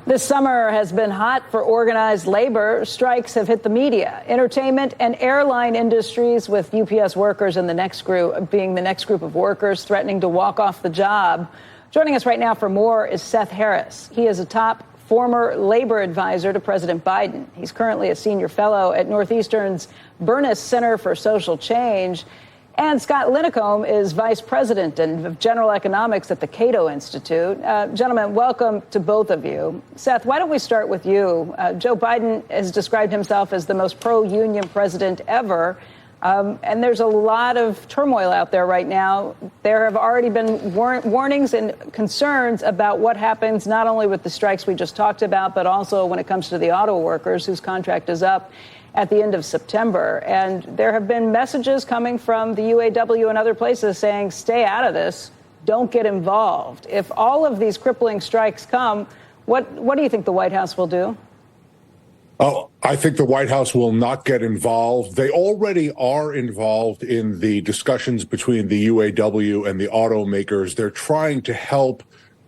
This summer has been hot for organized labor. Strikes have hit the media, entertainment, and airline industries, with UPS workers in the next group of workers threatening to walk off the job. Joining us right now for more is Seth Harris. He is a top former labor advisor to President Biden. He's currently a senior fellow at Northeastern's Burness Center for Social Change. And Scott Linicombe is vice president of general economics at the Cato Institute. Gentlemen, welcome to both of you. Seth, why don't we start with you? Joe Biden has described himself as the most pro-union president ever. And there's a lot of turmoil out there right now. There have already been warnings and concerns about what happens not only with the strikes we just talked about, but also when it comes to the auto workers whose contract is up at the end of September. And there have been messages coming from the UAW and other places saying, stay out of this, don't get involved. If all of these crippling strikes come, what do you think the White House will do? Oh, I think the White House will not get involved. They already are involved in the discussions between the UAW and the automakers. They're trying to help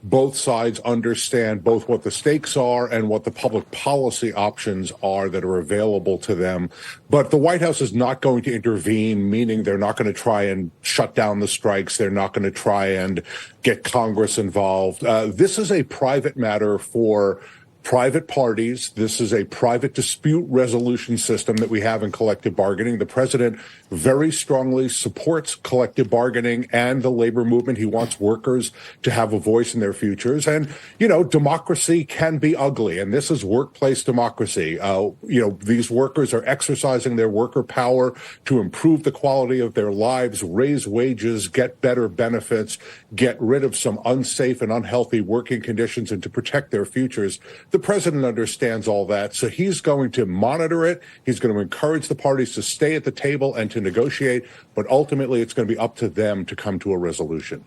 both sides understand both what the stakes are and what the public policy options are that are available to them. But the White House is not going to intervene, meaning they're not going to try and shut down the strikes. They're not going to try and get Congress involved. This is a private matter for private parties. This is a private dispute resolution system that we have in collective bargaining. The president very strongly supports collective bargaining and the labor movement. He wants workers to have a voice in their futures. And, you know, democracy can be ugly, and this is workplace democracy. These workers are exercising their worker power to improve the quality of their lives, raise wages, get better benefits, get rid of some unsafe and unhealthy working conditions, and to protect their futures. The president understands all that, so he's going to monitor it. He's going to encourage the parties to stay at the table and to negotiate, but ultimately it's going to be up to them to come to a resolution.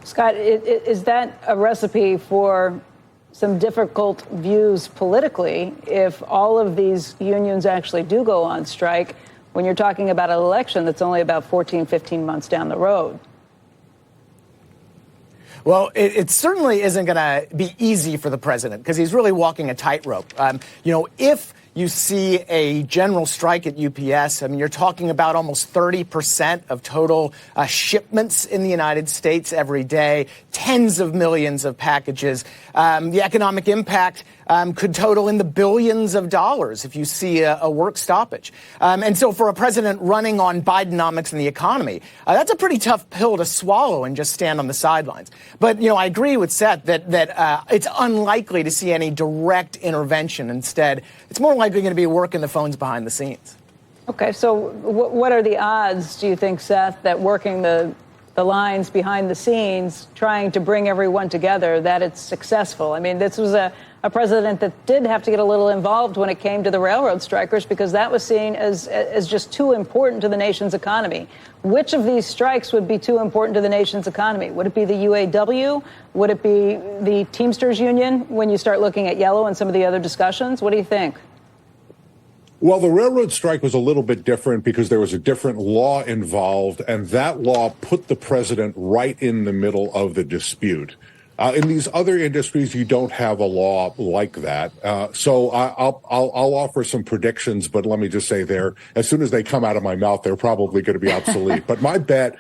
Scott, is that a recipe for some difficult views politically if all of these unions actually do go on strike when you're talking about an election that's only about 14, 15 months down the road? Well, it certainly isn't going to be easy for the president because he's really walking a tightrope. If you see a general strike at UPS, I mean, you're talking about almost 30% of total shipments in the United States every day, tens of millions of packages. The economic impact could total in the billions of dollars if you see a work stoppage. And so for a president running on Bidenomics and the economy, that's a pretty tough pill to swallow and just stand on the sidelines. But, I agree with Seth that it's unlikely to see any direct intervention. Instead, it's more likely going to be working the phones behind the scenes. Okay, so what are the odds, do you think, Seth, that working the lines behind the scenes, trying to bring everyone together, that it's successful? I mean, this was a president that did have to get a little involved when it came to the railroad strikers because that was seen as just too important to the nation's economy. Which of these strikes would be too important to the nation's economy? Would it be the UAW? Would it be the Teamsters Union when you start looking at yellow and some of the other discussions? What do you think? Well, the railroad strike was a little bit different because there was a different law involved, and that law put the president right in the middle of the dispute. In these other industries, you don't have a law like that. So I'll offer some predictions, but let me just say as soon as they come out of my mouth, they're probably going to be obsolete. But my bet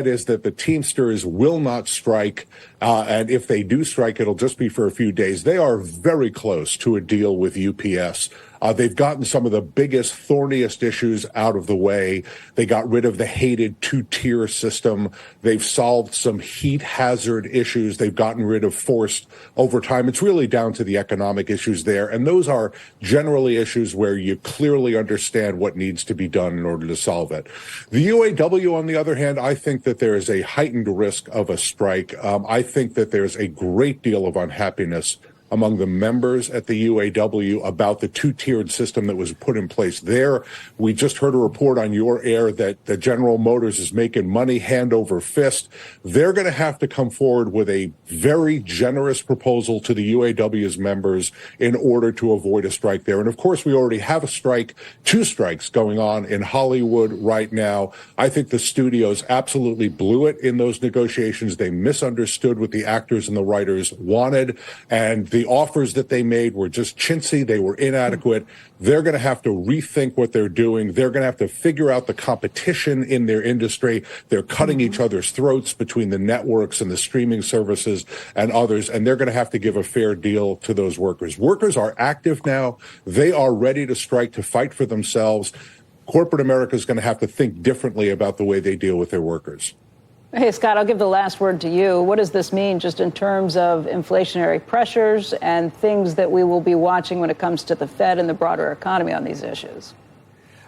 is that the Teamsters will not strike. And if they do strike, it'll just be for a few days. They are very close to a deal with UPS. They've gotten some of the biggest, thorniest issues out of the way. They got rid of the hated two-tier system. They've solved some heat hazard issues. They've gotten rid of forced overtime. It's really down to the economic issues there. And those are generally issues where you clearly understand what needs to be done in order to solve it. The UAW, on the other hand, I think that there is a heightened risk of a strike. I think that there's a great deal of unhappiness among the members at the UAW about the two-tiered system that was put in place there. We just heard a report on your air that the General Motors is making money hand over fist. They're going to have to come forward with a very generous proposal to the UAW's members in order to avoid a strike there. And of course, we already have two strikes going on in Hollywood right now. I think the studios absolutely blew it in those negotiations. They misunderstood what the actors and the writers wanted, and the The offers that they made were just chintzy. They were inadequate. They're going to have to rethink what they're doing. They're going to have to figure out the competition in their industry. They're cutting each other's throats between the networks and the streaming services and others, and they're going to have to give a fair deal to those workers. Workers are active now. They are ready to strike, to fight for themselves. Corporate America is going to have to think differently about the way they deal with their workers. Hey, Scott, I'll give the last word to you. What does this mean just in terms of inflationary pressures and things that we will be watching when it comes to the Fed and the broader economy on these issues?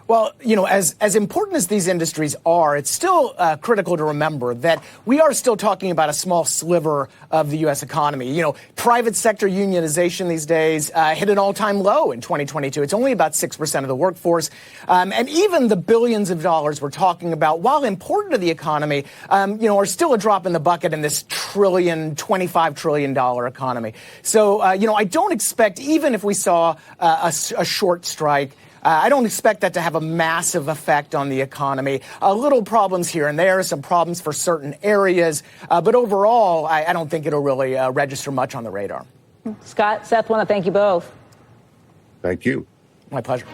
Well, as important as these industries are, it's still critical to remember that we are still talking about a small sliver of the U.S. economy. Private sector unionization these days hit an all-time low in 2022. It's only about 6% of the workforce. And even the billions of dollars we're talking about, while important to the economy, are still a drop in the bucket in this $25 trillion economy. So, I don't expect, even if we saw a short strike, I don't expect that to have a massive effect on the economy. Little problems here and there, some problems for certain areas. But overall, I don't think it'll really register much on the radar. Scott, Seth, want to thank you both. Thank you. My pleasure.